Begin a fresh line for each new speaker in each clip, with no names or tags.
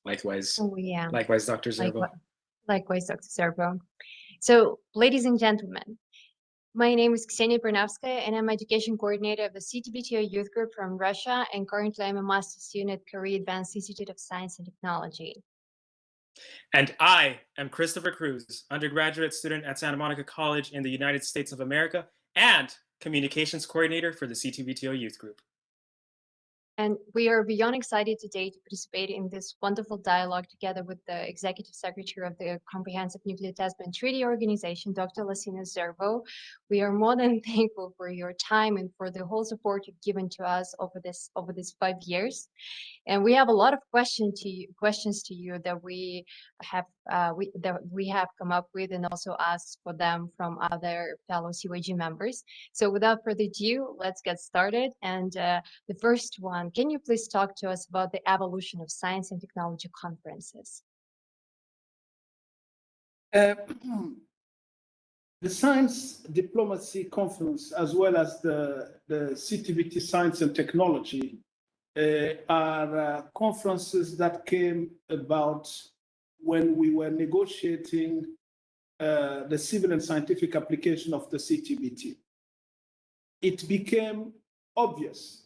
Likewise.
Oh, yeah.
Likewise, Dr. Zerbo.
Likewise, Dr. Zerbo. So, ladies and gentlemen, my name is Ksenia Bernavskaya, and I'm Education Coordinator of the CTBTO Youth Group from Russia, and currently I'm a Master's Student at Korea Advanced Institute of Science and Technology.
And I am Christopher Cruz, undergraduate student at Santa Monica College in the United States of America, and Communications Coordinator for the CTBTO Youth Group.
And we are beyond excited today to participate in this wonderful dialogue together with the Executive Secretary of the Comprehensive Nuclear Test Ban Treaty Organization, Dr. Lassina Zerbo. We are more than thankful for your time and for the whole support you've given to us over these 5 years. And we have a lot of questions to you that we have come up with, and also asked for them from other fellow CYG members. So without further ado, let's get started. And the first one, can you please talk to us about the evolution of science and technology conferences?
The Science Diplomacy Conference, as well as the CTBT Science and Technology, are conferences that came about when we were negotiating the civil and scientific application of the CTBT. It became obvious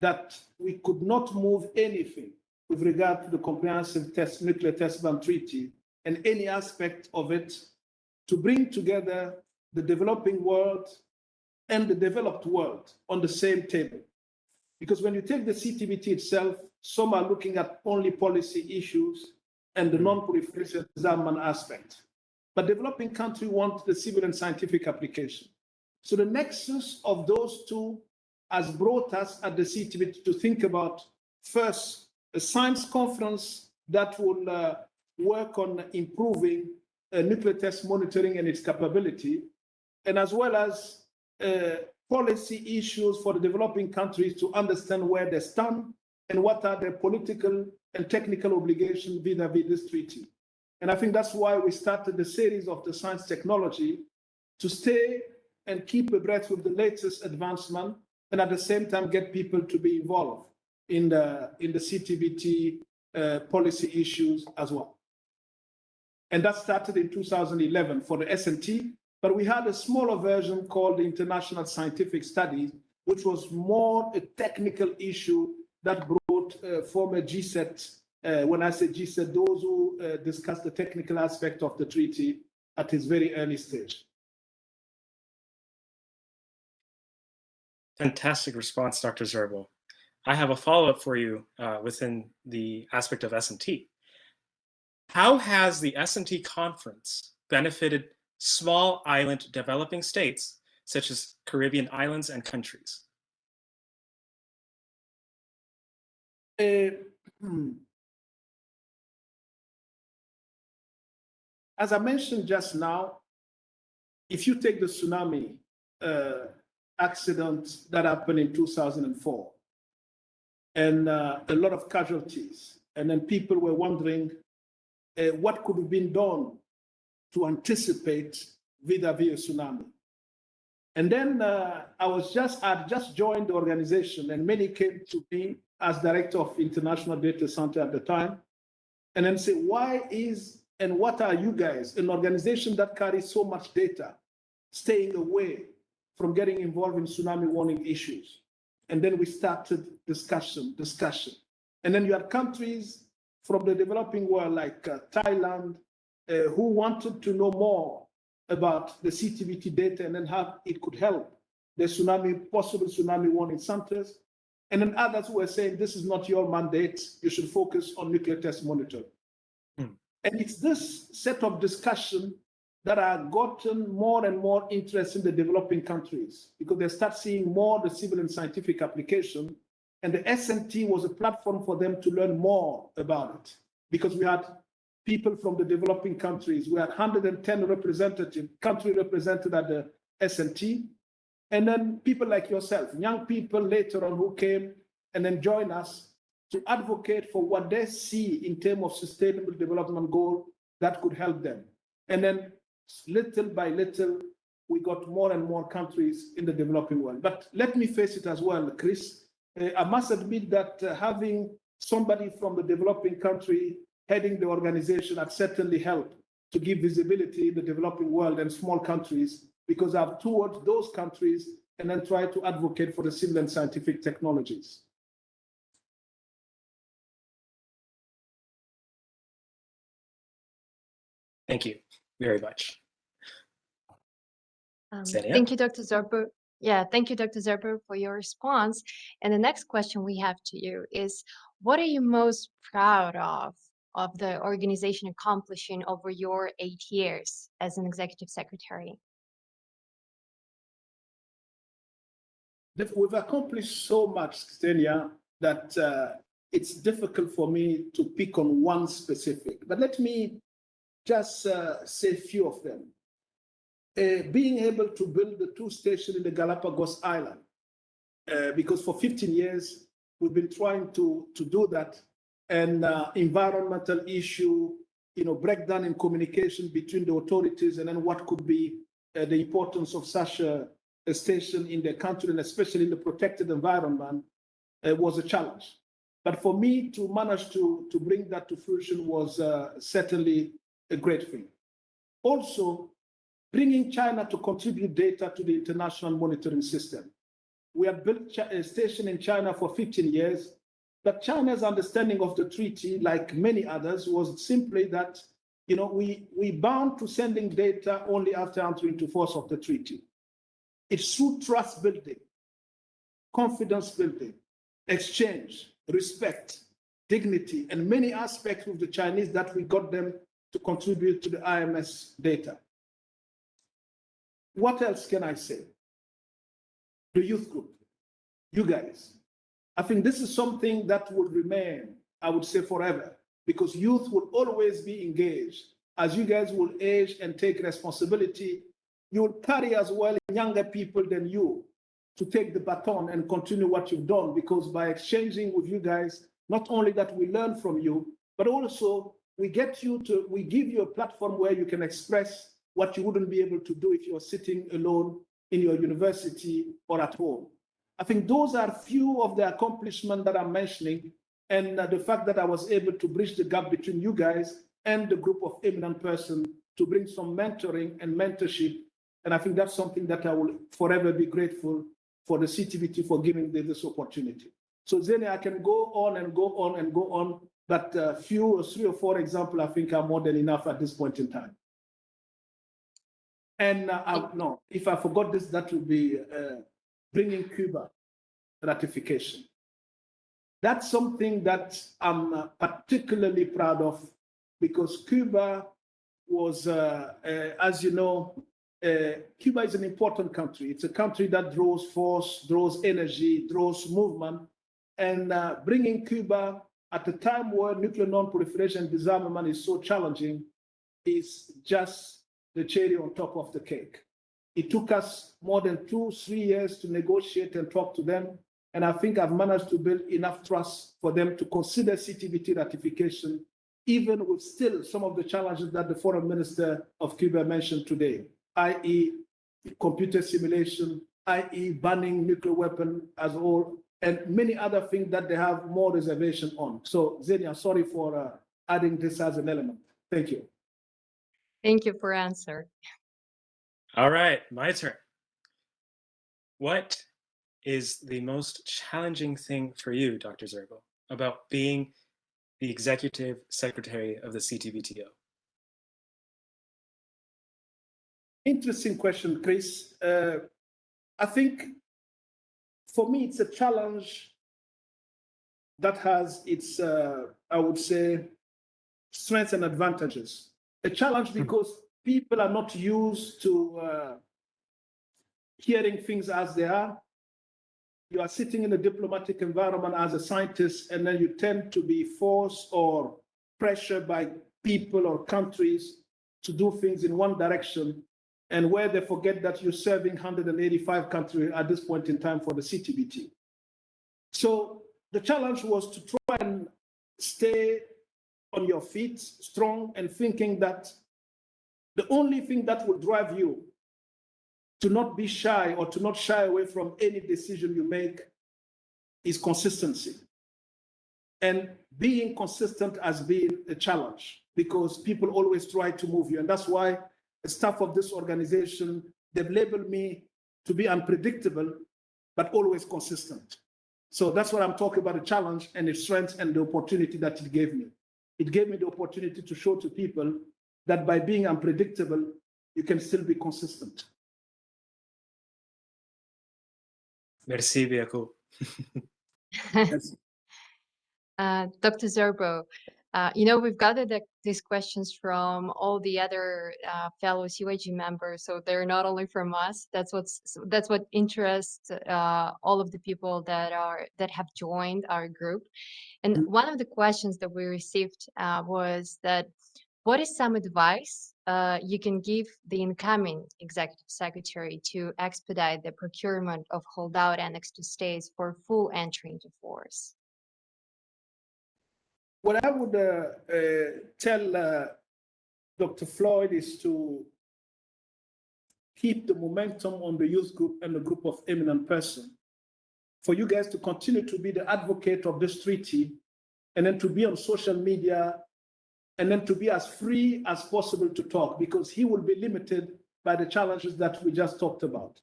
that we could not move anything with regard to the Comprehensive Nuclear Test Ban Treaty and any aspect of it to bring together the developing world and the developed world on the same table. Because when you take the CTBT itself, some are looking at only policy issues and the non-proliferation disarmament aspect. But developing countries want the civil and scientific application. So the nexus of those two has brought us at the CTBT to think about, first, a science conference that will work on improving nuclear test monitoring and its capability, and as well as policy issues for the developing countries to understand where they stand and what are their political and technical obligations vis-a-vis this treaty. And I think that's why we started the series of the science technology, to stay and keep abreast with the latest advancement, and at the same time get people to be involved in the CTBT policy issues as well. And that started in 2011 for the SNT, but we had a smaller version called the International Scientific Studies, which was more a technical issue that brought former GSET, when I say GSET, those who discuss the technical aspect of the treaty at its very early stage.
Fantastic response, Dr. Zerbo. I have a follow-up for you within the aspect of SNT. How has the SNT conference benefited small island developing states, such as Caribbean islands and countries?
As I mentioned just now, if you take the tsunami accident that happened in 2004, and a lot of casualties, and then people were wondering what could have been done to anticipate vis-a-vis a tsunami. And then I had just joined the organization, and many came to me as director of International Data Center at the time, and then say, why is and what are you guys, an organization that carries so much data, staying away from getting involved in tsunami warning issues? And then we started discussion. And then you had countries from the developing world like Thailand, who wanted to know more about the CTBT data and then how it could help the possible tsunami warning centers. And then others who were saying, this is not your mandate, you should focus on nuclear test monitoring. And it's this set of discussion that have gotten more and more interest in the developing countries, because they start seeing more the civil and scientific application. And the SNT was a platform for them to learn more about it, because we had people from the developing countries. We had 110 country represented at the SNT. And then people like yourself, young people later on who came and then joined us to advocate for what they see in terms of sustainable development goal that could help them. And then little by little, we got more and more countries in the developing world. But let me face it as well, Chris. I must admit that having somebody from the developing country heading the organization had certainly helped to give visibility in the developing world and small countries, because I've toured those countries and then tried to advocate for the civil and scientific technologies.
Thank you very much.
Thank you, Dr. Zerbo. Yeah, thank you, Dr. Zerbo, for your response. And the next question we have to you is, what are you most proud of the organization accomplishing over your 8 years as an executive secretary?
We've accomplished so much, Xenia, that it's difficult for me to pick on one specific. But let me just say a few of them. Being able to build the 2 stations in the Galapagos Island, because for 15 years, we've been trying to do that, and environmental issue, breakdown in communication between the authorities, and then what could be the importance of such a station in the country, and especially in the protected environment, was a challenge. But for me to manage to bring that to fruition was certainly a great thing. Also, bringing China to contribute data to the international monitoring system. We have built a station in China for 15 years, but China's understanding of the treaty, like many others, was simply that we bound to sending data only after entering into force of the treaty. It's through trust building, confidence building, exchange, respect, dignity, and many aspects with the Chinese that we got them to contribute to the IMS data. What else can I say? The youth group, you guys. I think this is something that will remain, I would say, forever, because youth will always be engaged. As you guys will age and take responsibility, you will carry as well younger people than you to take the baton and continue what you've done, because by exchanging with you guys, not only that we learn from you, but also we give you a platform where you can express what you wouldn't be able to do if you're sitting alone in your university or at home. I think those are few of the accomplishments that I'm mentioning, and the fact that I was able to bridge the gap between you guys and the group of eminent persons to bring some mentoring and mentorship. And I think that's something that I will forever be grateful for the CTBT for giving me this opportunity. So Xenia, I can go on and go on and go on, but 3 or 4 examples I think are more than enough at this point in time. And no, if I forgot this, that would be bringing Cuba ratification. That's something that I'm particularly proud of, because Cuba was, as you know, Cuba is an important country. It's a country that draws force, draws energy, draws movement, and bringing Cuba at a time where nuclear non-proliferation and disarmament is so challenging is just the cherry on top of the cake. It took us more than 2-3 years to negotiate and talk to them, and I think I've managed to build enough trust for them to consider CTBT ratification, even with still some of the challenges that the Foreign Minister of Cuba mentioned today, i.e. computer simulation, i.e. banning nuclear weapon as a whole, and many other things that they have more reservation on. So Xenia, sorry for adding this as an element. Thank you.
Thank you for answer.
All right, my turn. What is the most challenging thing for you, Dr. Zerbo, about being the Executive Secretary of the CTBTO?
Interesting question, Chris. I think for me, it's a challenge that has its, I would say, strengths and advantages. A challenge because people are not used to hearing things as they are. You are sitting in a diplomatic environment as a scientist, and then you tend to be forced or pressured by people or countries to do things in one direction, and where they forget that you're serving 185 countries at this point in time for the CTBT. So the challenge was to try and stay on your feet, strong, and thinking that the only thing that will drive you to not be shy or to not shy away from any decision you make is consistency. And being consistent has been a challenge because people always try to move you. And that's why the staff of this organization, they've labeled me to be unpredictable, but always consistent. So that's what I'm talking about, the challenge and the strength and the opportunity that it gave me. It gave me the opportunity to show to people that by being unpredictable, you can still be consistent.
Merci, Biaku.
Dr. Zerbo, we've gathered these questions from all the other fellow CYG members, so they're not only from us. That's what interests all of the people that have joined our group. And one of the questions that we received was that, what is some advice you can give the incoming executive secretary to expedite the procurement of holdout Annex II states for full entry into force?
What I would tell Dr. Floyd is to keep the momentum on the youth group and the group of eminent persons, for you guys to continue to be the advocate of this treaty, and then to be on social media, and then to be as free as possible to talk, because he will be limited by the challenges that we just talked about.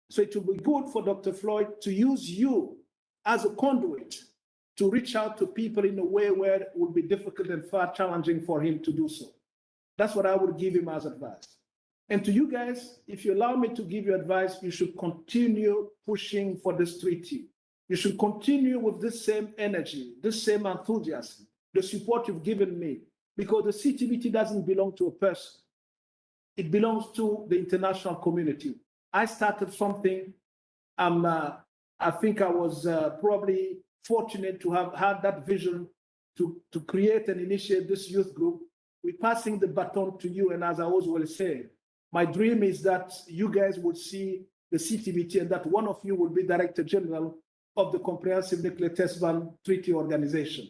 So it will be good for Dr. Floyd to use you as a conduit to reach out to people in a way where it would be difficult and far challenging for him to do so. That's what I would give him as advice. And to you guys, if you allow me to give you advice, you should continue pushing for this treaty. You should continue with this same energy, this same enthusiasm, the support you've given me, because the CTBT doesn't belong to a person. It belongs to the international community. I started something. I think I was probably fortunate to have had that vision to create and initiate this youth group. We're passing the baton to you, and as I always will say, my dream is that you guys would see the CTBT and that one of you will be Director General of the Comprehensive Nuclear Test Ban Treaty Organization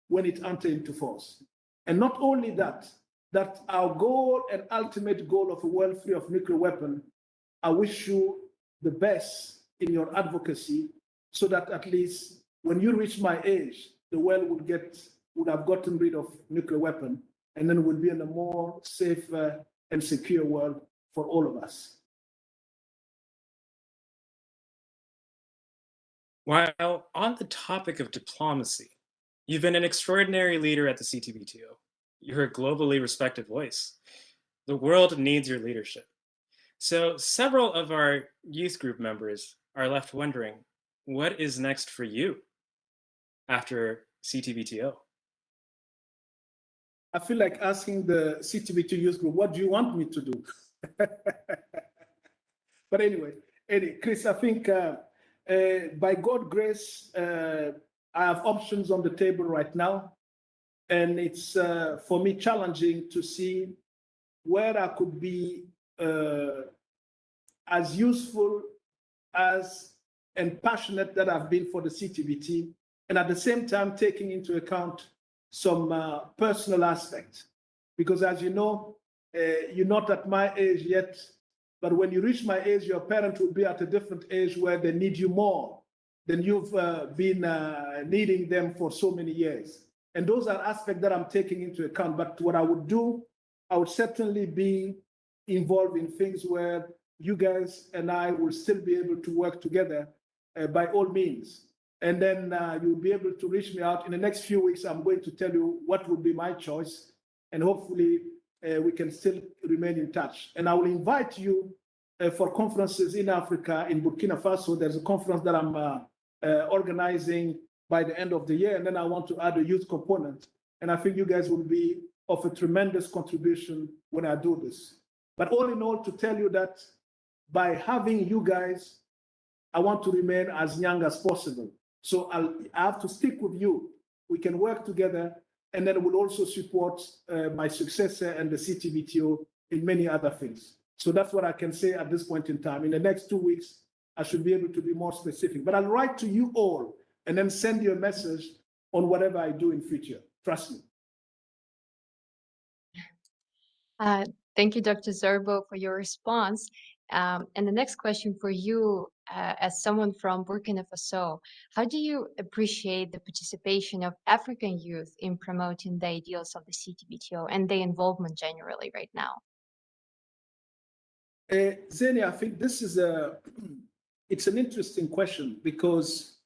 when it enters into force. And not only that, that our goal and ultimate goal of a world free of nuclear weapons, I wish you the best in your advocacy, so that at least when you reach my age, the world would have gotten rid of nuclear weapons, and then we'll be in a more safe and secure world for all of us.
While on the topic of diplomacy, you've been an extraordinary leader at the CTBTO. You're a globally respected voice. The world needs your leadership. So several of our youth group members are left wondering, what is next for you after CTBTO?
I feel like asking the CTBT youth group, what do you want me to do? But anyway, Chris, I think by God's grace, I have options on the table right now. And it's for me challenging to see where I could be as useful as and passionate that I've been for the CTBT, and at the same time taking into account some personal aspects. Because as you know, you're not at my age yet, but when you reach my age, your parents will be at a different age where they need you more than you've been needing them for so many years. And those are aspects that I'm taking into account. But what I would do, I would certainly be involved in things where you guys and I will still be able to work together by all means. And then you'll be able to reach me out. In the next few weeks, I'm going to tell you what would be my choice. And hopefully we can still remain in touch. And I will invite you for conferences in Africa, in Burkina Faso. There's a conference that I'm organizing by the end of the year. And then I want to add a youth component. And I think you guys will be of a tremendous contribution when I do this. But all in all, to tell you that by having you guys, I want to remain as young as possible. So I have to stick with you. We can work together, and then we'll also support my successor and the CTBTO in many other things. So that's what I can say at this point in time. In the next 2 weeks, I should be able to be more specific. But I'll write to you all and then send you a message on whatever I do in future. Trust me.
Thank you, Dr. Zerbo, for your response. And the next question for you, as someone from Burkina Faso, how do you appreciate the participation of African youth in promoting the ideals of the CTBTO and the involvement generally right now?
Zenia, I think this is it's an interesting question, because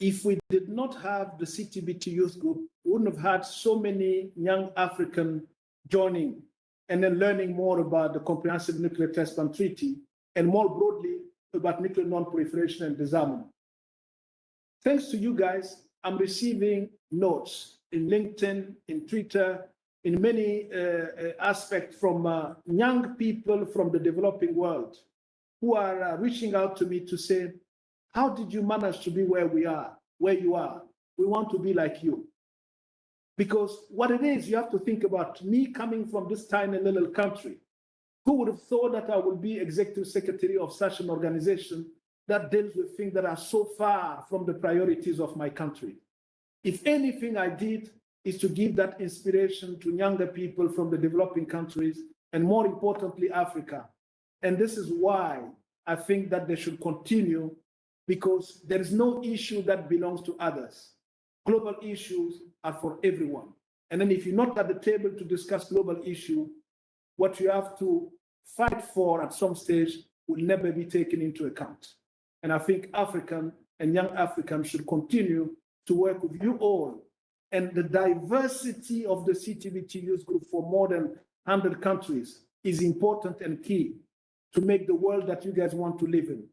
if we did not have the CTBT youth group, we wouldn't have had so many young Africans joining and then learning more about the Comprehensive Nuclear Test Ban Treaty and more broadly about nuclear non-proliferation and disarmament. Thanks to you guys, I'm receiving notes in LinkedIn, in Twitter, in many aspects from young people from the developing world who are reaching out to me to say, how did you manage to be where we are, where you are? We want to be like you. Because what it is, you have to think about me coming from this tiny little country. Who would have thought that I would be executive secretary of such an organization that deals with things that are so far from the priorities of my country? If anything I did is to give that inspiration to younger people from the developing countries, and more importantly, Africa. And this is why I think that they should continue, because there is no issue that belongs to others. Global issues are for everyone. And then if you're not at the table to discuss global issue, what you have to fight for at some stage will never be taken into account. And I think African and young Africans should continue to work with you all. And the diversity of the CTBT youth group for more than 100 countries is important and key to make the world that you guys want to live in.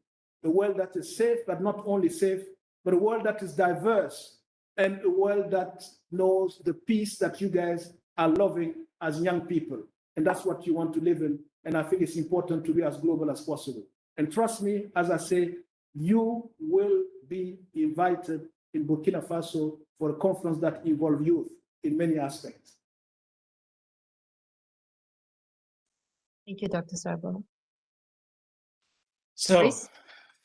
A world that is safe, but not only safe, but a world that is diverse, and a world that knows the peace that you guys are loving as young people. And that's what you want to live in. And I think it's important to be as global as possible. And trust me, as I say, you will be invited in Burkina Faso for a conference that involves youth in many aspects.
Thank you, Dr. Zerbo.
So
Chris?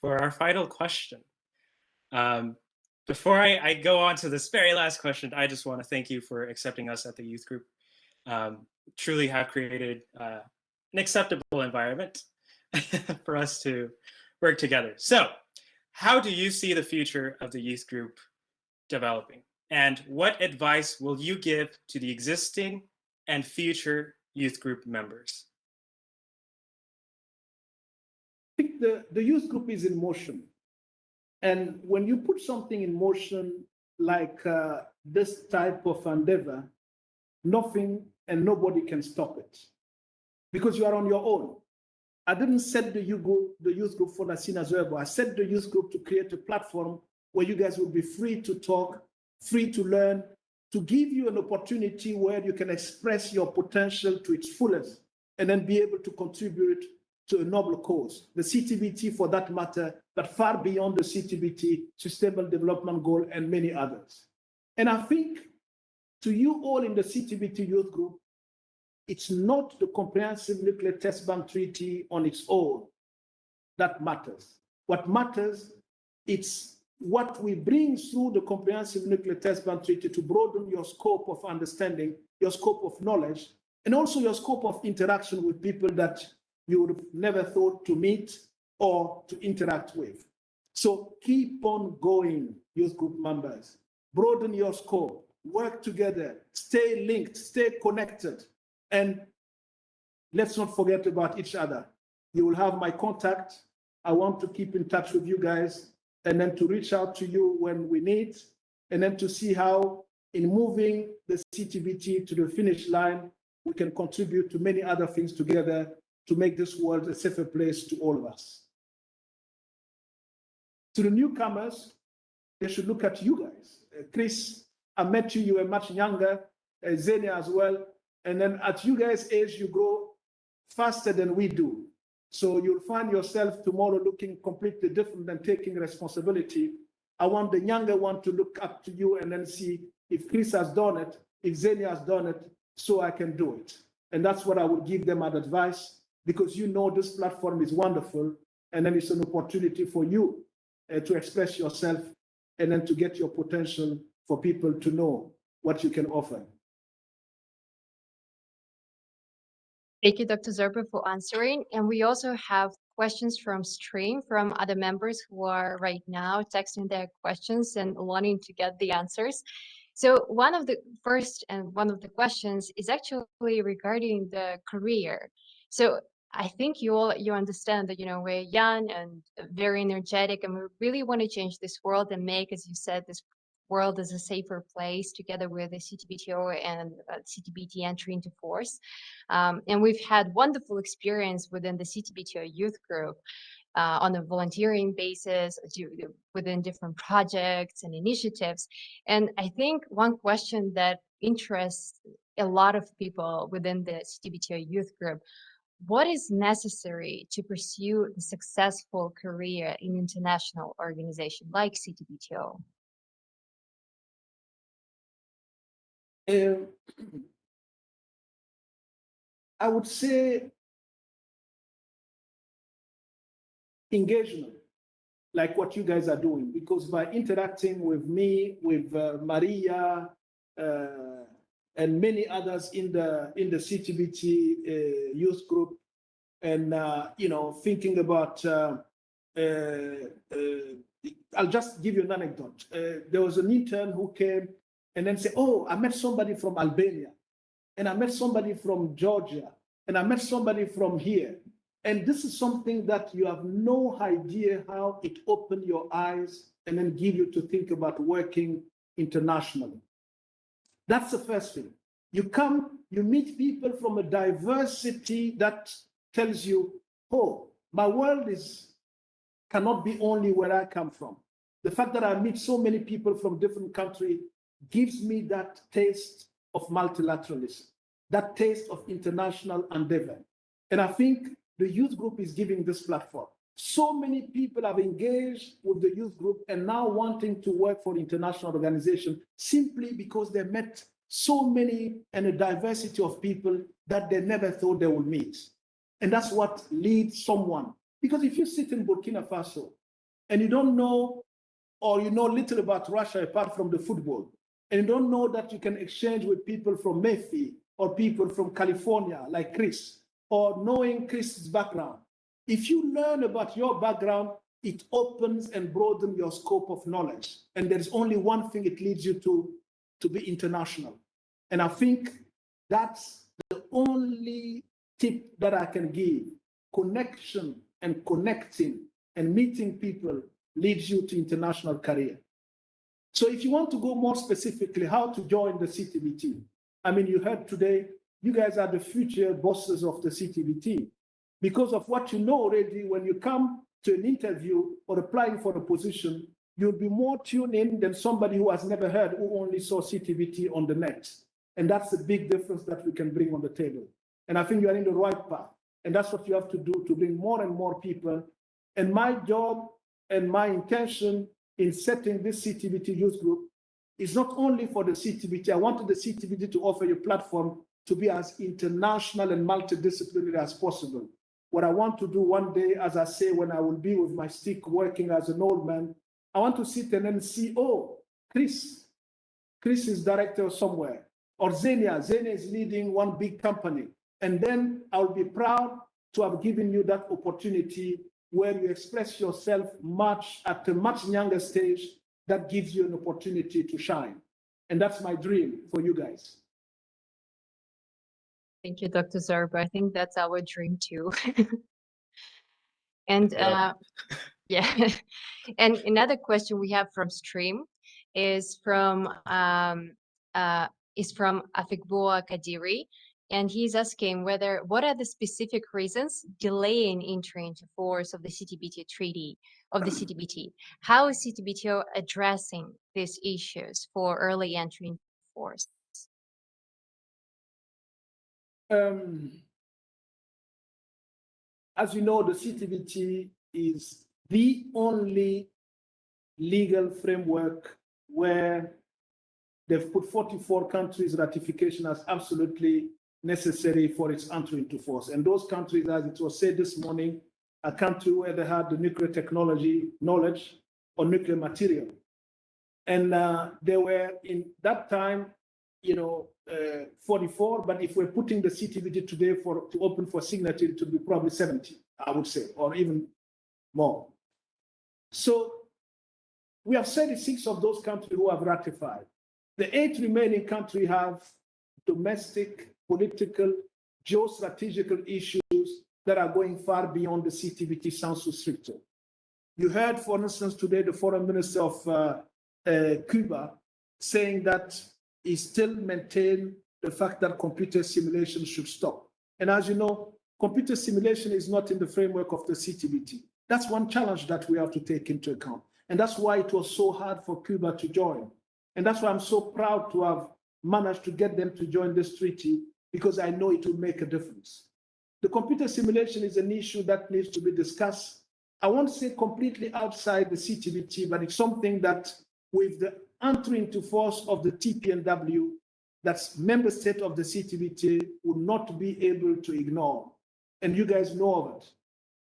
for our final question, before I go on to this very last question, I just want to thank you for accepting us at the youth group. Truly have created an acceptable environment for us to work together. So how do you see the future of the youth group developing? And what advice will you give to the existing and future youth group members?
I think the youth group is in motion. And when you put something in motion like this type of endeavor, nothing and nobody can stop it, because you are on your own. I didn't set the youth group for Lassina Zerbo. I set the youth group to create a platform where you guys will be free to talk, free to learn, to give you an opportunity where you can express your potential to its fullest, and then be able to contribute to a noble cause, the CTBT for that matter, but far beyond the CTBT, Sustainable Development Goal, and many others. And I think to you all in the CTBT youth group, it's not the Comprehensive Nuclear Test Ban Treaty on its own that matters. What matters, it's what we bring through the Comprehensive Nuclear Test Ban Treaty to broaden your scope of understanding, your scope of knowledge, and also your scope of interaction with people that you would have never thought to meet or to interact with. So keep on going, youth group members. Broaden your scope, work together, stay linked, stay connected, and let's not forget about each other. You will have my contact. I want to keep in touch with you guys, and then to reach out to you when we need, and then to see how in moving the CTBT to the finish line, we can contribute to many other things together to make this world a safer place to all of us. To the newcomers, they should look at you guys. Chris, I met you, you were much younger, Xenia as well. And then at you guys' age, you grow faster than we do. So you'll find yourself tomorrow looking completely different and taking responsibility. I want the younger one to look up to you and then see if Chris has done it, if Xenia has done it, so I can do it. And that's what I would give them as advice, because you know this platform is wonderful, and then it's an opportunity for you to express yourself and then to get your potential for people to know what you can offer.
Thank you, Dr. Zerbo, for answering. And we also have questions from stream from other members who are right now texting their questions and wanting to get the answers. So one of the questions is actually regarding the career. So I think you understand that, we're young and very energetic, and we really want to change this world and make, as you said, this world as a safer place, together with the CTBTO and CTBT entry into force. And we've had wonderful experience within the CTBTO youth group on a volunteering basis within different projects and initiatives. And I think one question that interests a lot of people within the CTBTO youth group: what is necessary to pursue a successful career in international organization like CTBTO?
I would say engagement, like what you guys are doing, because by interacting with me, with Maria, and many others in the CTBT youth group, and thinking about, I'll just give you an anecdote. There was an intern who came and then said, "Oh, I met somebody from Albania, and I met somebody from Georgia, and I met somebody from here." And this is something that you have no idea how it opened your eyes and then give you to think about working internationally. That's the first thing. You come, you meet people from a diversity that tells you, oh, my world cannot be only where I come from. The fact that I meet so many people from different countries gives me that taste of multilateralism, that taste of international endeavor. And I think the youth group is giving this platform. So many people have engaged with the youth group and now wanting to work for international organization simply because they met so many and a diversity of people that they never thought they would meet. And that's what leads someone. Because if you sit in Burkina Faso and you don't know, or you know little about Russia apart from the football, and you don't know that you can exchange with people from Memphis or people from California like Chris, or knowing Chris's background, if you learn about your background, it opens and broadens your scope of knowledge. And there's only one thing it leads you to be international. And I think that's the only tip that I can give. Connection and connecting and meeting people leads you to international career. So if you want to go more specifically, how to join the CTBT? I mean, you heard today, you guys are the future bosses of the CTBT. Because of what you know already, when you come to an interview or applying for a position, you'll be more tuned in than somebody who has never heard, who only saw CTBT on the net. And that's the big difference that we can bring on the table. And I think you are in the right path. And that's what you have to do to bring more and more people. And my job and my intention in setting this CTBT youth group is not only for the CTBT. I wanted the CTBT to offer you a platform to be as international and multidisciplinary as possible. What I want to do one day, as I say, when I will be with my stick working as an old man, I want to sit and then see, oh, Chris is director somewhere, or Zenia is leading one big company. And then I'll be proud to have given you that opportunity where you express yourself at a much younger stage that gives you an opportunity to shine. And that's my dream for you guys.
Thank you, Dr. Zerbo. I think that's our dream too. And yeah, and another question we have from stream is from Afigboa Kadiri, and he's asking what are the specific reasons delaying entry into force of the CTBT treaty of the CTBT? How is CTBTO addressing these issues for early entry into force?
As you know, the CTBT is the only legal framework where they've put 44 countries' ratification as absolutely necessary for its entry into force. And those countries, as it was said this morning, a country where they had the nuclear technology knowledge or nuclear material. And they were in that time, 44, but if we're putting the CTBT today to open for signature, it would be probably 70 I would say, or even more. So we have 36 of those countries who have ratified. The 8 remaining countries have domestic, political, geostrategical issues that are going far beyond the CTBT sounds restrictive. You heard, for instance, today the foreign minister of Cuba saying that he still maintains the fact that computer simulation should stop. And as you know, computer simulation is not in the framework of the CTBT. That's one challenge that we have to take into account. And that's why it was so hard for Cuba to join. And that's why I'm so proud to have managed to get them to join this treaty, because I know it will make a difference. The computer simulation is an issue that needs to be discussed. I won't say completely outside the CTBT, but it's something that with the entry into force of the TPNW, that's member state of the CTBT would not be able to ignore. And you guys know of it.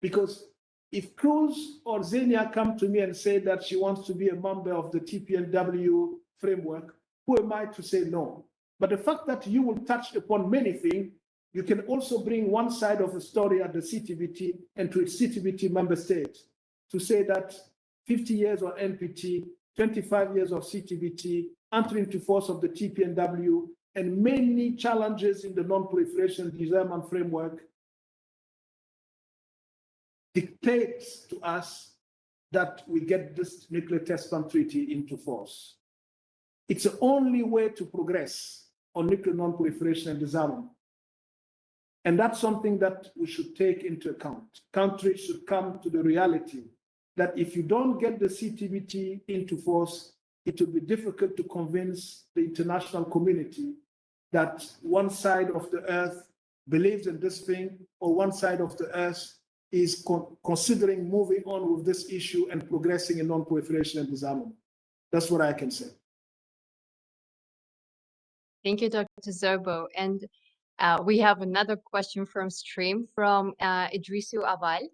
Because if Cruz or Xenia come to me and say that she wants to be a member of the TPNW framework, who am I to say no? But the fact that you will touch upon many things, you can also bring one side of the story at the CTBT and to its CTBT member states to say that 50 years of NPT, 25 years of CTBT, entering into force of the TPNW, and many challenges in the non-proliferation disarmament framework dictates to us that we get this nuclear test ban treaty into force. It's the only way to progress on nuclear non-proliferation and disarmament. And that's something that we should take into account. Countries should come to the reality that if you don't get the CTBT into force, it will be difficult to convince the international community that one side of the earth believes in this thing, or one side of the earth is considering moving on with this issue and progressing in non-proliferation and disarmament. That's what I can say.
Thank you, Dr. Zerbo. And we have another question from stream from Idrisu Aval.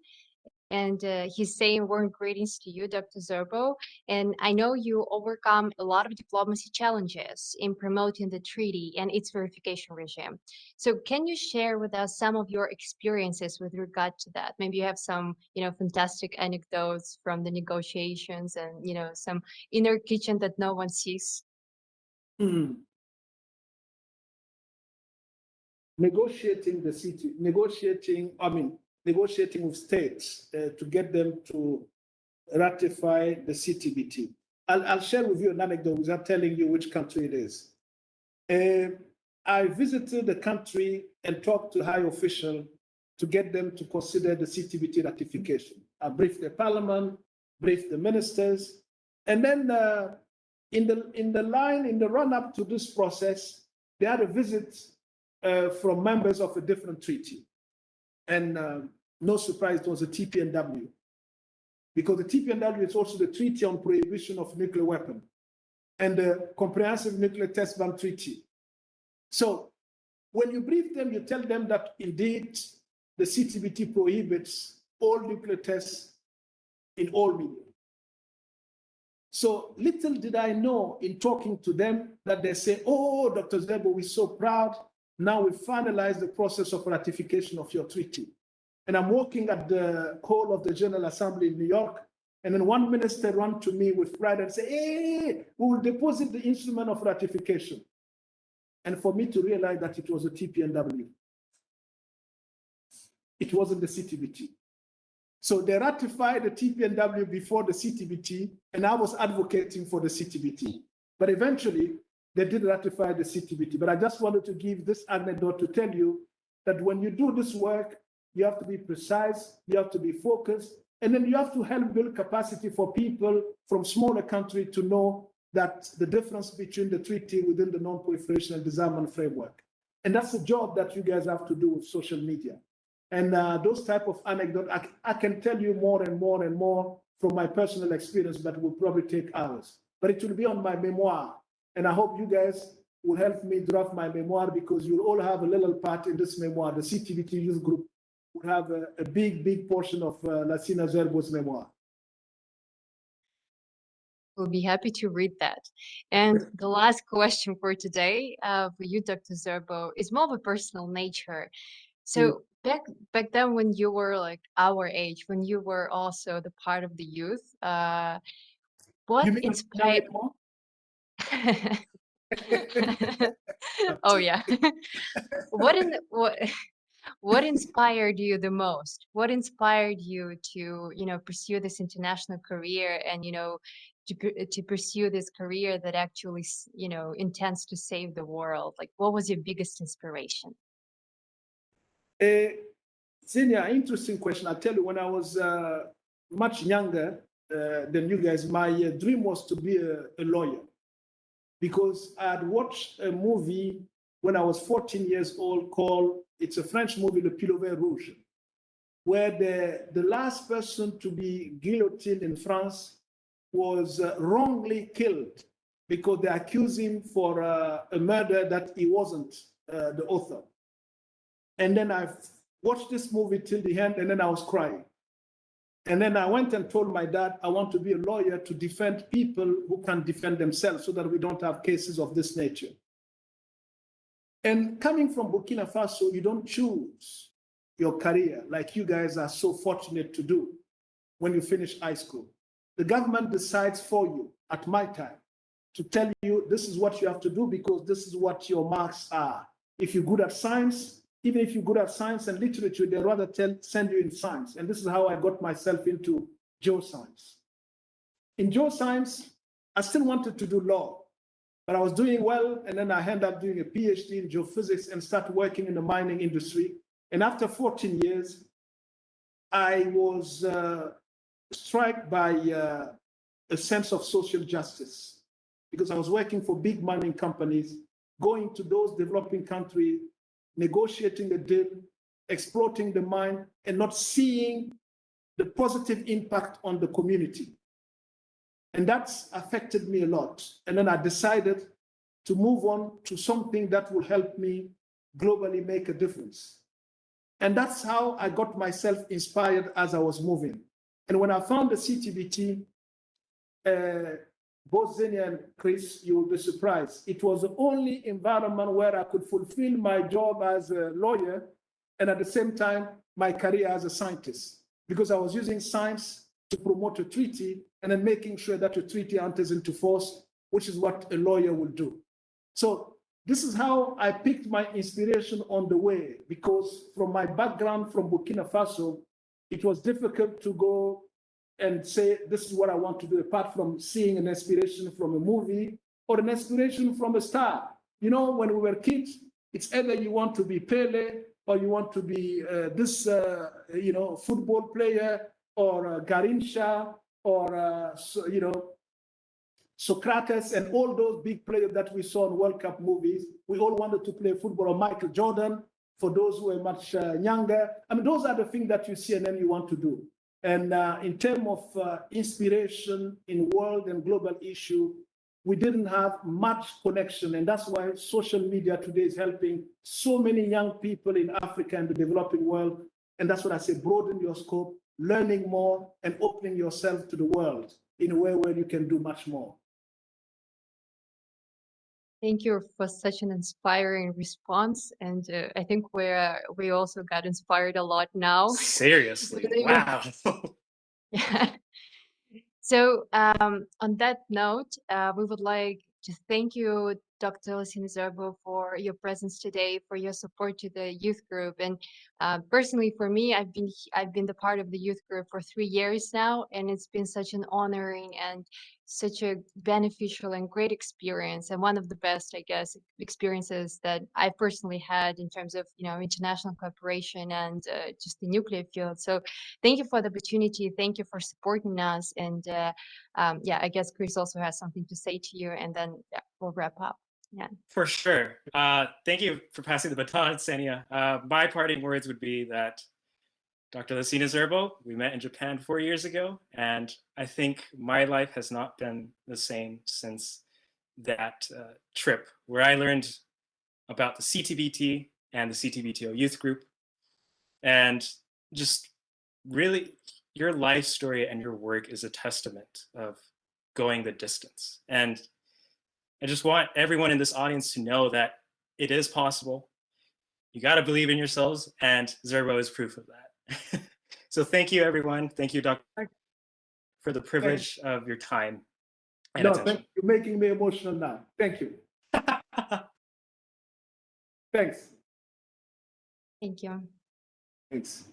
And he's saying warm greetings to you, Dr. Zerbo. And I know you overcome a lot of diplomacy challenges in promoting the treaty and its verification regime. So can you share with us some of your experiences with regard to that? Maybe you have some, fantastic anecdotes from the negotiations and, some inner kitchen that no one sees.
Negotiating with states to get them to ratify the CTBT. I'll share with you an anecdote without telling you which country it is. I visited the country and talked to high officials to get them to consider the CTBT ratification. I briefed the parliament, briefed the ministers, and then in the run-up to this process, they had a visit from members of a different treaty. And no surprise, it was a TPNW. Because the TPNW is also the Treaty on Prohibition of Nuclear Weapons and the Comprehensive Nuclear Test Ban Treaty. So when you brief them, you tell them that indeed the CTBT prohibits all nuclear tests in all media. So little did I know in talking to them that they say, oh, Dr. Zerbo, we're so proud. Now we finalized the process of ratification of your treaty. And I'm working at the hall of the General Assembly in New York. And then one minister ran to me with pride and said, hey, we will deposit the instrument of ratification. And for me to realize that it was a TPNW. It wasn't the CTBT. So they ratified the TPNW before the CTBT, and I was advocating for the CTBT. But eventually, they did ratify the CTBT. But I just wanted to give this anecdote to tell you that when you do this work, you have to be precise, you have to be focused, and then you have to help build capacity for people from smaller countries to know that the difference between the treaty within the non-proliferation and disarmament framework. And that's the job that you guys have to do with social media. And those type of anecdotes, I can tell you more and more and more from my personal experience, but will probably take hours. But it will be on my memoir. And I hope you guys will help me draft my memoir, because you'll all have a little part in this memoir. The CTBT youth group will have a big portion of Lassina Zerbo's memoir.
We'll be happy to read that. And the last question for today for you, Dr. Zerbo, is more of a personal nature. So back then, when you were like our age, when you were also the part of the youth, what
You mean
inspired?
more?
Oh yeah. What in what what inspired you the most? What inspired you to, pursue this international career and, to pursue this career that actually, intends to save the world? Like, what was your biggest inspiration?
Xenia, interesting question. I tell you, when I was much younger than you guys, my dream was to be a lawyer because I had watched a movie when I was 14 years old called, it's a French movie, Le Pilover Rouge, where the last person to be guillotined in France was wrongly killed because they accused him for a murder that he wasn't the author. And then I watched this movie till the end, and then I was crying. And then I went and told my dad, I want to be a lawyer to defend people who can defend themselves so that we don't have cases of this nature. And coming from Burkina Faso, you don't choose your career like you guys are so fortunate to do when you finish high school. The government decides for you at my time to tell you this is what you have to do because this is what your marks are. If you're good at science, even if you're good at science and literature, they'd rather send you in science. And this is how I got myself into geoscience. In geoscience, I still wanted to do law, but I was doing well. And then I ended up doing a PhD in geophysics and started working in the mining industry. And after 14 years, I was struck by a sense of social justice because I was working for big mining companies, going to those developing countries, negotiating a deal, exploiting the mine, and not seeing the positive impact on the community. And that's affected me a lot. And then I decided to move on to something that will help me globally make a difference. And that's how I got myself inspired as I was moving. And when I found the CTBT, both Xenia and Chris, you will be surprised. It was the only environment where I could fulfill my job as a lawyer and at the same time, my career as a scientist, because I was using science to promote a treaty and then making sure that the treaty enters into force, which is what a lawyer will do. So this is how I picked my inspiration on the way, because from my background from Burkina Faso, it was difficult to go and say, this is what I want to do, apart from seeing an inspiration from a movie or an inspiration from a star. You know, when we were kids, it's either you want to be Pele or you want to be this, football player or Garincha or, Socrates and all those big players that we saw in World Cup movies. We all wanted to play football, or Michael Jordan, for those who are much younger. I mean, those are the things that you see and then you want to do. And in terms of inspiration in world and global issue, we didn't have much connection. And that's why social media today is helping so many young people in Africa and the developing world. And that's what I say, broaden your scope, learning more and opening yourself to the world in a way where you can do much more.
Thank you for such an inspiring response, and I think we also got inspired a lot now.
Seriously, wow.
Yeah. So on that note, we would like to thank you, Dr. Lassina Zerbo, for your presence today, for your support to the youth group. And personally, for me, I've been the part of the youth group for 3 years now, and it's been such an honoring and such a beneficial and great experience, and one of the best, I guess, experiences that I personally had in terms of international cooperation and just the nuclear field. So thank you for the opportunity. Thank you for supporting us. And yeah, I guess Chris also has something to say to you, and then we'll wrap up. Yeah.
For sure. Thank you for passing the baton, Xenia. My parting words would be that Dr. Lassina Zerbo, we met in Japan 4 years ago, and I think my life has not been the same since that trip, where I learned about the CTBT and the CTBTO youth group, and just really your life story and your work is a testament of going the distance. And I just want everyone in this audience to know that it is possible. You got to believe in yourselves, and Zerbo is proof of that. So thank you, everyone. Thank you, Dr. for the privilege of your time and attention.
You're making me emotional now. Thank you. Thanks.
Thank you.
Thanks.